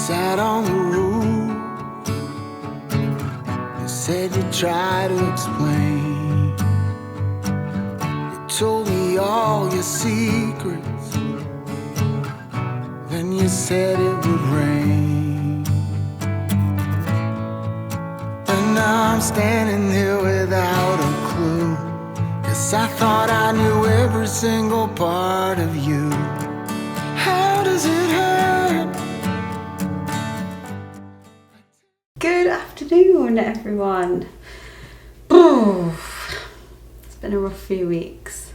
sat on the roof. You said you'd try to explain. You told me all your secrets. Then you said it would rain. And now I'm standing there without a clue. 'Cause I thought I knew every single part of you. How does it hurt? Good afternoon, everyone. It's been a rough few weeks.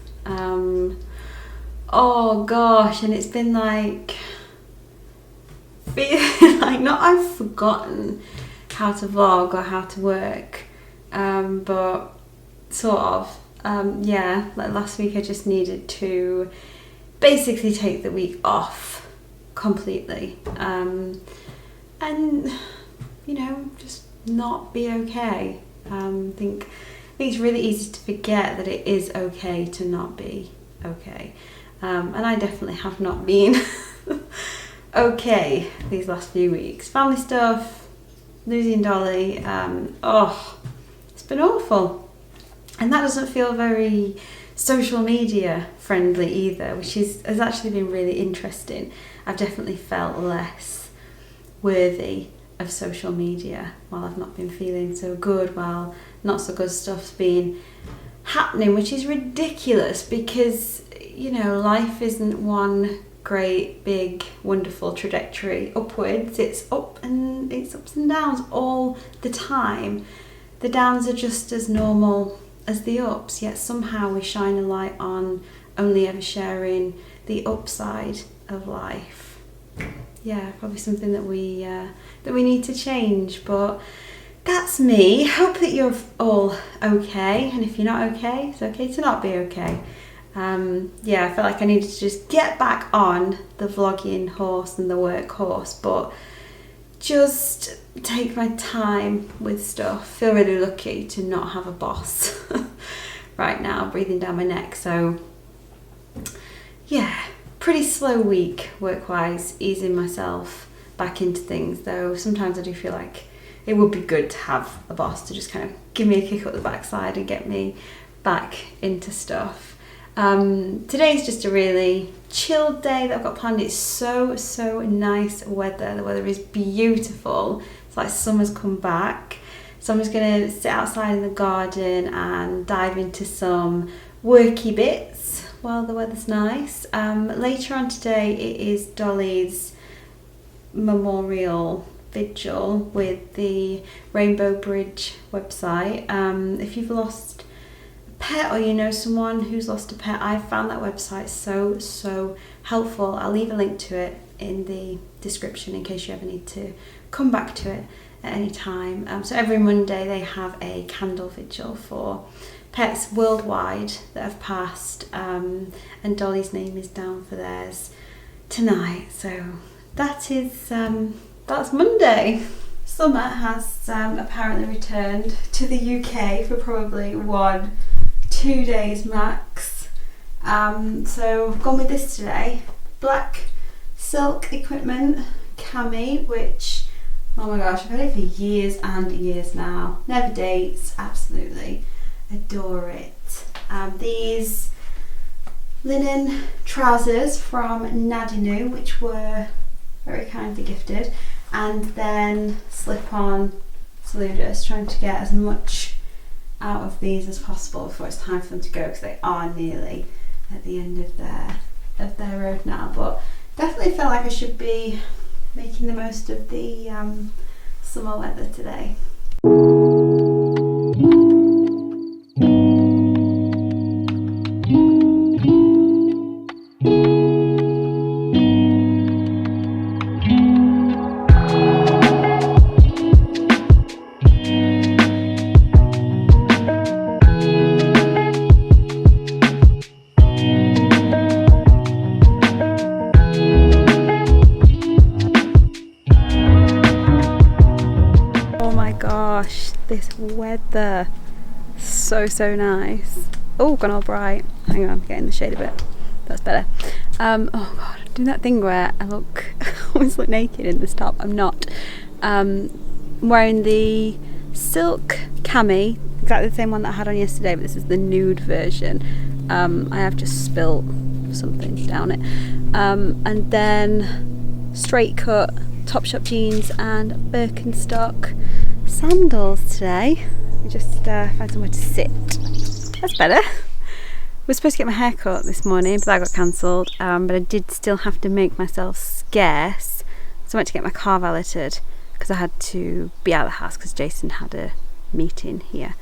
Oh gosh, and it's been like feeling like not I've forgotten how to vlog or how to work, but sort of. Yeah, like last week I just needed to basically take the week off completely, and you know, just not be okay. I think it's really easy to forget that it is okay to not be okay, and I definitely have not been okay these last few weeks. Family stuff, losing Dolly, it's been awful. And that doesn't feel very social media friendly either, which has actually been really interesting. I've definitely felt less worthy of social media while I've not been feeling so good, while not so good stuff's been happening, which is ridiculous because, you know, life isn't one great, big, wonderful trajectory upwards. It's ups and downs all the time. The downs are just as normal as the ups, yet somehow we shine a light on only ever sharing the upside of life. Yeah, probably something that we need to change, but that's me. Hope that you're all okay, and if you're not okay, it's okay to not be okay. Yeah, I felt like I needed to just get back on the vlogging horse and the work horse, but just take my time with stuff. Feel really lucky to not have a boss right now breathing down my neck. So yeah, pretty slow week work-wise, easing myself back into things, though sometimes I do feel like it would be good to have a boss to just kind of give me a kick up the backside and get me back into stuff. Today's just a really chilled day that I've got planned. It's so nice weather. The weather is beautiful. It's like summer's come back. So I'm just gonna sit outside in the garden and dive into some worky bits while the weather's nice. Later on today it is Dolly's memorial vigil with the Rainbow Bridge website. If you've lost pet or you know someone who's lost a pet, I've found that website so helpful. I'll leave a link to it in the description in case you ever need to come back to it at any time. So every Monday they have a candle vigil for pets worldwide that have passed, and Dolly's name is down for theirs tonight. So that's Monday. Summer has apparently returned to the UK for probably 1-2 days max. So I've gone with this today. Black silk equipment cami, which, oh my gosh, I've had it for years and years now. Never dates, absolutely adore it. These linen trousers from Nadinu, which were very kindly gifted, and then slip-on saludas, trying to get as much out of these as possible before it's time for them to go, because they are nearly at the end of their road now. But definitely felt like I should be making the most of the summer weather today. This weather, so nice. Oh, gone all bright. Hang on, get in the shade a bit. That's better. Oh god, I'm doing that thing where I always look naked in the top. I'm not. I'm wearing the silk cami, exactly the same one that I had on yesterday, but this is the nude version. I have just spilt something down it. And then straight cut Topshop jeans and Birkenstock sandals today. We just find somewhere to sit. That's better. I was supposed to get my hair cut this morning, but that got cancelled. But I did still have to make myself scarce, so I went to get my car valeted because I had to be out of the house because Jason had a meeting here,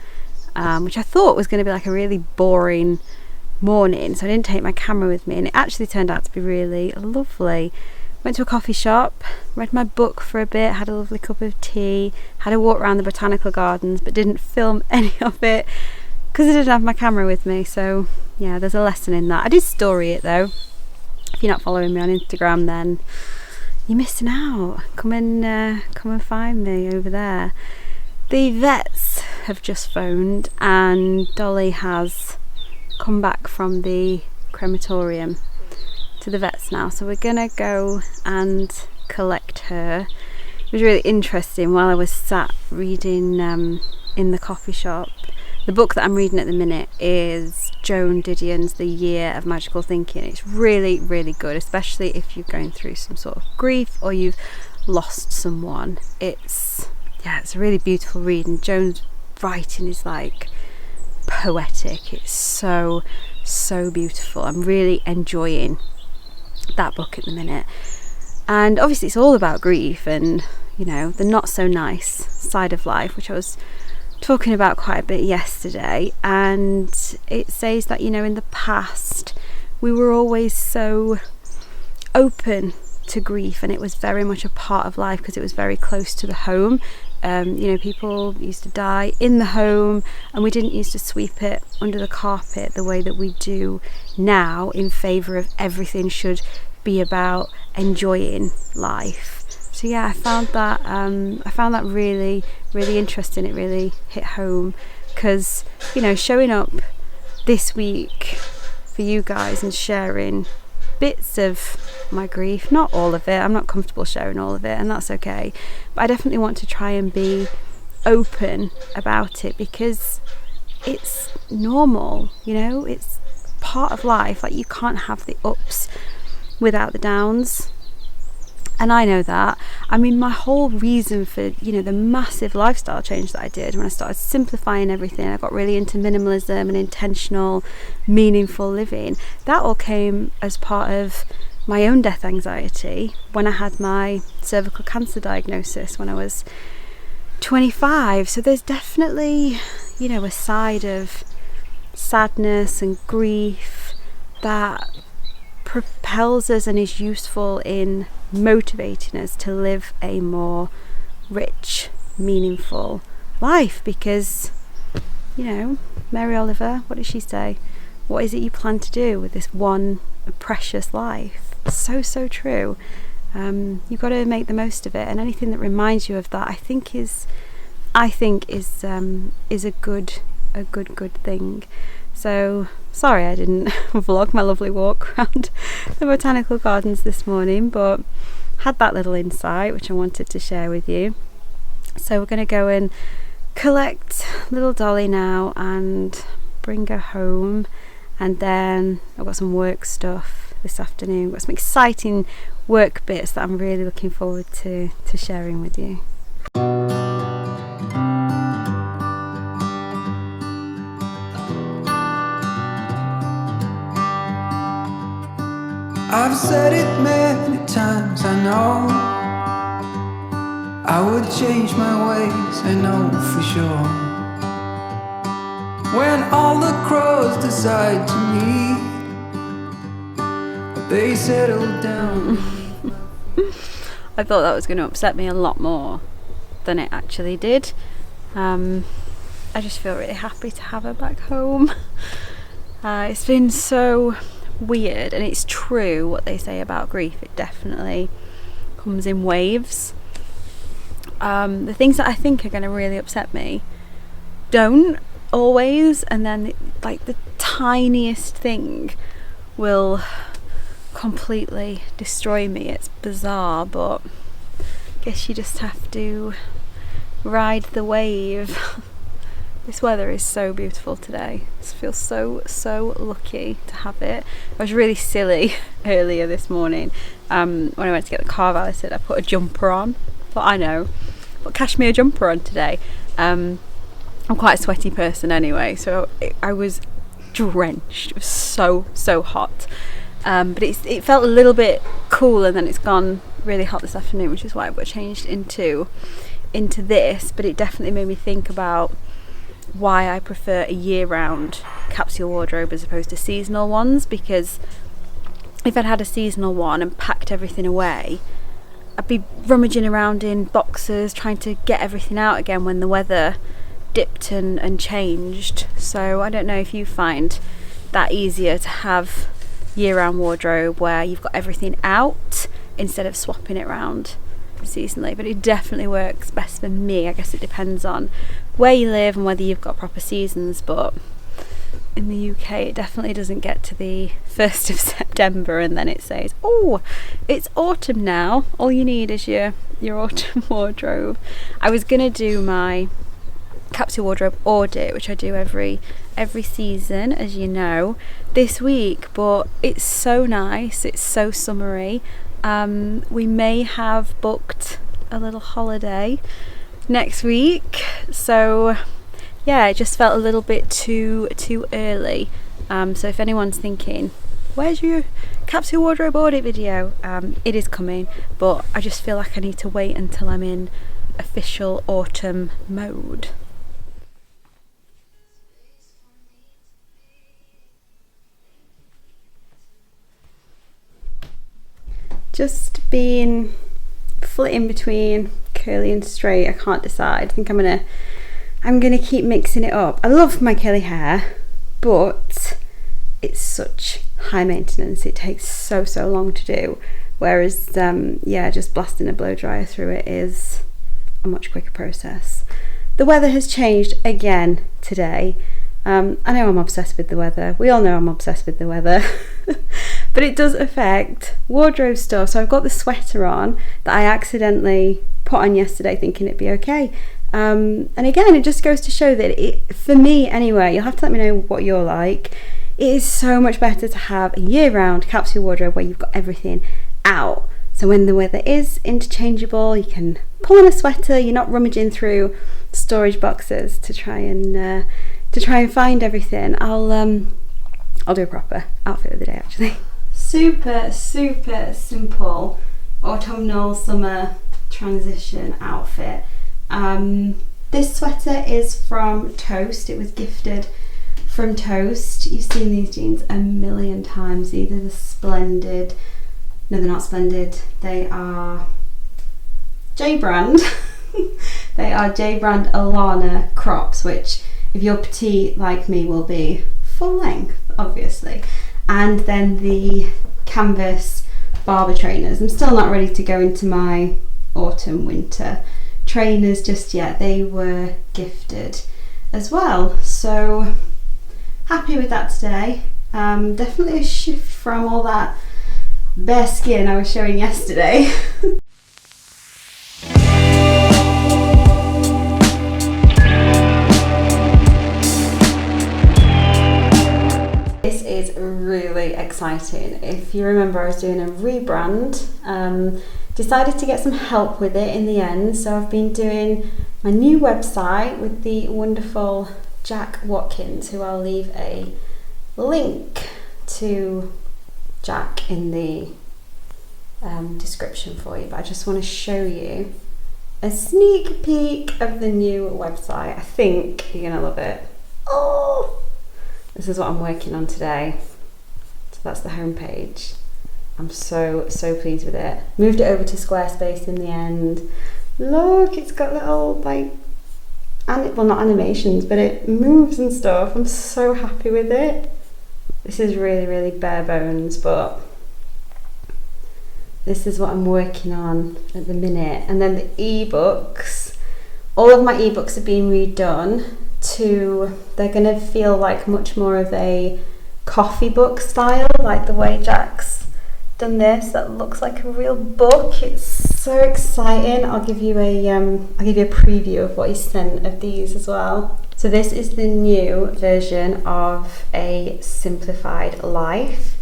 which I thought was going to be like a really boring morning, so I didn't take my camera with me, and it actually turned out to be really lovely. Went to a coffee shop, read my book for a bit, had a lovely cup of tea, had a walk around the botanical gardens, but didn't film any of it because I didn't have my camera with me. So yeah, there's a lesson in that. I did story it though. If you're not following me on Instagram, then you're missing out. Come and find me over there. The vets have just phoned, and Dolly has come back from the crematorium to the vets now, so we're gonna go and collect her. It was really interesting while I was sat reading in the coffee shop. The book that I'm reading at the minute is Joan Didion's The Year of Magical Thinking. It's really, really good, especially if you're going through some sort of grief or you've lost someone. It's a really beautiful read, and Joan's writing is like poetic. It's so beautiful. I'm really enjoying that book at the minute, and obviously it's all about grief and, you know, the not so nice side of life, which I was talking about quite a bit yesterday. And it says that, you know, in the past we were always so open to grief, and it was very much a part of life because it was very close to the home. You know, people used to die in the home, and we didn't used to sweep it under the carpet the way that we do now, in favour of everything should be about enjoying life. So yeah, I found that really, really interesting. It really hit home because, you know, showing up this week for you guys and sharing bits of my grief, not all of it. I'm not comfortable sharing all of it, and that's okay, but I definitely want to try and be open about it because it's normal, you know, it's part of life. Like, you can't have the ups without the downs, and I know that. I mean, my whole reason for, you know, the massive lifestyle change that I did when I started simplifying everything, I got really into minimalism and intentional, meaningful living. That all came as part of my own death anxiety when I had my cervical cancer diagnosis when I was 25. So there's definitely, you know, a side of sadness and grief that propels us and is useful in motivating us to live a more rich, meaningful life. Because, you know, Mary Oliver, what did she say? What is it you plan to do with this one precious life? So true. You've got to make the most of it, and anything that reminds you of that, I think is a good thing. So sorry I didn't vlog my lovely walk around the botanical gardens this morning, but had that little insight which I wanted to share with you. So we're going to go and collect little Dolly now and bring her home, and then I've got some work stuff this afternoon. Got some exciting work bits that I'm really looking forward to sharing with you. I've said it many times, I know I would change my ways, I know for sure. When all the crows decide to meet, they settle down. I thought that was going to upset me a lot more than it actually did. I just feel really happy to have her back home. It's been so weird, and it's true what they say about grief. It definitely comes in waves. The things that I think are going to really upset me don't always, and then like the tiniest thing will completely destroy me. It's bizarre, but I guess you just have to ride the wave. This weather is so beautiful today. I feel so lucky to have it. I was really silly earlier this morning when I went to get the car valeted. I put a jumper on. I thought, I know, put cashmere jumper on today. I'm quite a sweaty person anyway, so I was drenched. It was so hot, but it felt a little bit cool, and then it's gone really hot this afternoon, which is why I changed into this. But it definitely made me think about why I prefer a year-round capsule wardrobe as opposed to seasonal ones, because if I'd had a seasonal one and packed everything away, I'd be rummaging around in boxes trying to get everything out again when the weather dipped and changed. So I don't know if you find that easier to have year-round wardrobe where you've got everything out instead of swapping it around seasonally, but it definitely works best for me. I guess it depends on where you live and whether you've got proper seasons, but in the UK it definitely doesn't get to the 1st of September and then it says, oh, it's autumn now. All you need is your autumn wardrobe. I was gonna do my capsule wardrobe audit, which I do every season, as you know, this week, but it's so nice, it's so summery. We may have booked a little holiday next week, so yeah, it just felt a little bit too early. So if anyone's thinking, where's your capsule wardrobe audit video, it is coming, but I just feel like I need to wait until I'm in official autumn mode. Just been flitting between curly and straight. I can't decide. I think I'm gonna keep mixing it up. I love my curly hair, but it's such high maintenance. It takes so long to do. Whereas just blasting a blow dryer through it is a much quicker process. The weather has changed again today. I know I'm obsessed with the weather. We all know I'm obsessed with the weather. But it does affect wardrobe stuff. So I've got the sweater on that I accidentally put on yesterday thinking it'd be okay. And again, it just goes to show that for me anyway, you'll have to let me know what you're like. It is so much better to have a year-round capsule wardrobe where you've got everything out. So when the weather is interchangeable, you can pull on a sweater. You're not rummaging through storage boxes to try and find everything. I'll do a proper outfit of the day actually. Super simple autumnal summer transition outfit. This sweater is from Toast. It was gifted from Toast. You've seen these jeans a million times. Either the Splendid, no, they're not Splendid, they are J brand. They are J brand Alana crops, which if you're petite like me will be full length obviously. And then the canvas Barber trainers. I'm still not ready to go into my autumn winter trainers just yet. They were gifted as well, so happy with that today. Definitely a shift from all that bare skin I was showing yesterday. This is really exciting. If you remember, I was doing a rebrand. Decided to get some help with it in the end, so I've been doing my new website with the wonderful Jack Watkins, who I'll leave a link to Jack in the description for you, but I just want to show you a sneak peek of the new website. I think you're gonna love it. Oh, this is what I'm working on today. So that's the homepage. I'm so pleased with it. Moved it over to Squarespace in the end. Look, it's got little well, not animations, but it moves and stuff. I'm so happy with it. This is really bare bones, but this is what I'm working on at the minute. And then the ebooks, all of my ebooks have been redone they're gonna feel like much more of a coffee book style, like the way Jack's done this that looks like a real book. It's so exciting. I'll give you a preview of what he sent of these as well. So this is the new version of A Simplified Life.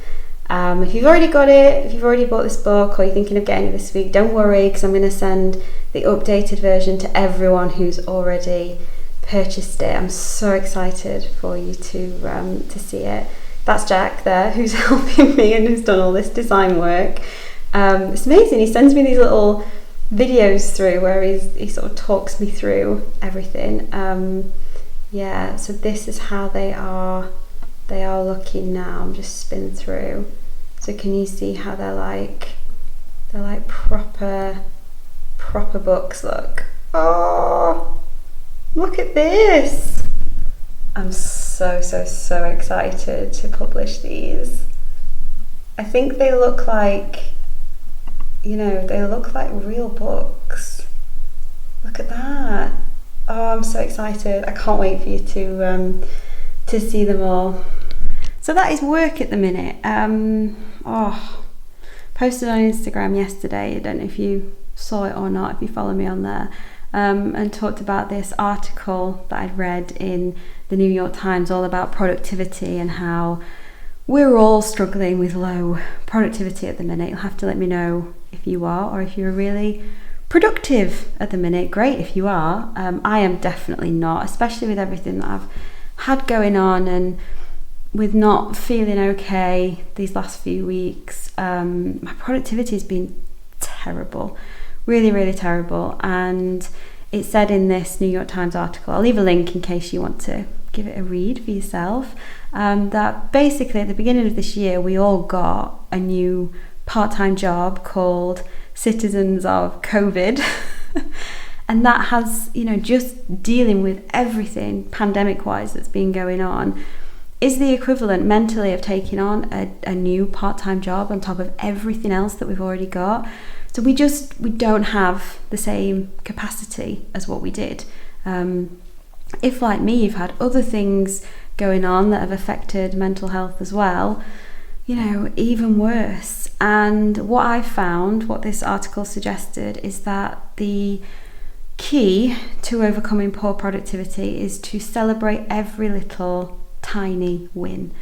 If you've already got it, if you've already bought this book or you're thinking of getting it this week, don't worry, because I'm going to send the updated version to everyone who's already purchased it. I'm so excited for you to see it. That's Jack there, who's helping me and who's done all this design work. It's amazing. He sends me these little videos through where he sort of talks me through everything. Yeah, so this is how they are looking now. I'm just spinning through. So can you see how they're like proper books? Look. Oh, look at this. I'm so excited to publish these. I think they look like, they look like real books. Look at that. Oh, I'm so excited. I can't wait for you to see them all. So that is work at the minute. Posted on Instagram yesterday, I don't know if you saw it or not, if you follow me on there, and talked about this article that I'd read in the New York Times all about productivity and how we're all struggling with low productivity at the minute. You'll have to let me know if you are, or if you're really productive at the minute. Great if you are. I am definitely not, especially with everything that I've had going on and with not feeling okay these last few weeks. My productivity has been terrible, really terrible. And it said in this New York Times article, I'll leave a link in case you want to give it a read for yourself, that basically at the beginning of this year we all got a new part-time job called Citizens of COVID. And that has, just dealing with everything pandemic-wise that's been going on is the equivalent mentally of taking on a new part-time job on top of everything else that we've already got. So we don't have the same capacity as what we did. If, like me, you've had other things going on that have affected mental health as well, even worse. And what I found, what this article suggested, is that the key to overcoming poor productivity is to celebrate every little tiny win,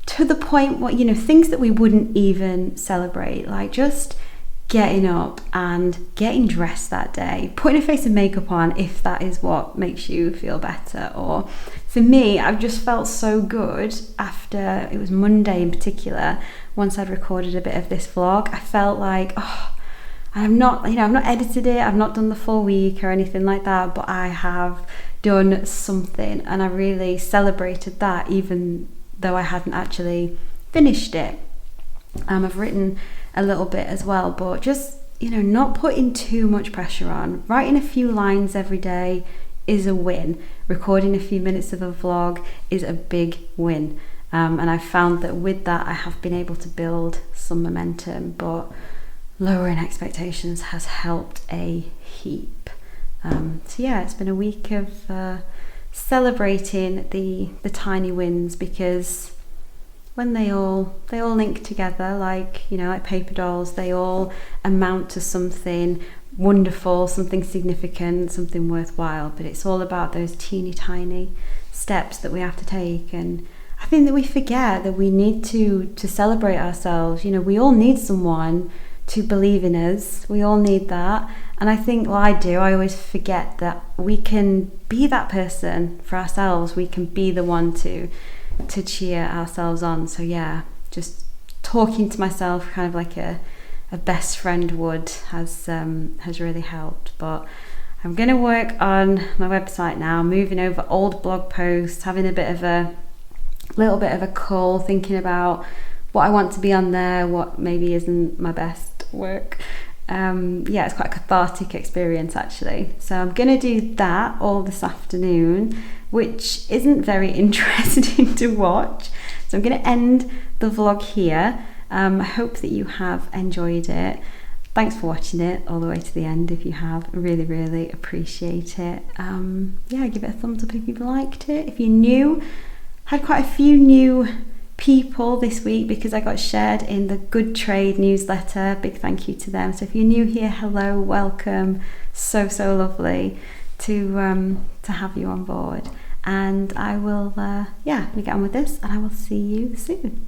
to the point where, things that we wouldn't even celebrate, like just getting up and getting dressed that day, putting a face of makeup on if that is what makes you feel better. Or for me, I've just felt so good after, it was Monday in particular, once I'd recorded a bit of this vlog, I felt like, I've not edited it, I've not done the full week or anything like that, but I have done something, and I really celebrated that even though I hadn't actually finished it. I've written a little bit as well, but just, not putting too much pressure on. Writing a few lines every day is a win. Recording a few minutes of a vlog is a big win. And I found that with that, I have been able to build some momentum, but lowering expectations has helped a heap. So yeah, it's been a week of celebrating the tiny wins, because when they all link together, like paper dolls, they all amount to something wonderful, something significant, something worthwhile. But it's all about those teeny tiny steps that we have to take. And I think that we forget that we need to celebrate ourselves. We all need someone to believe in us. We all need that. And I think, I always forget that we can be that person for ourselves. We can be the one to cheer ourselves on. So yeah, just talking to myself kind of like a best friend would has really helped. But I'm going to work on my website now, moving over old blog posts, having a little bit of a cull, thinking about what I want to be on there, what maybe isn't my best work. It's quite a cathartic experience actually. So I'm going to do that all this afternoon, which isn't very interesting to watch. So I'm going to end the vlog here. I hope that you have enjoyed it. Thanks for watching it all the way to the end. If you have, really appreciate it. Give it a thumbs up if you've liked it. If you're new, had quite a few new people this week because I got shared in the Good Trade newsletter. Big thank you to them. So if you're new here, hello, welcome. So lovely to have you on board. And I will, let me get on with this, and I will see you soon.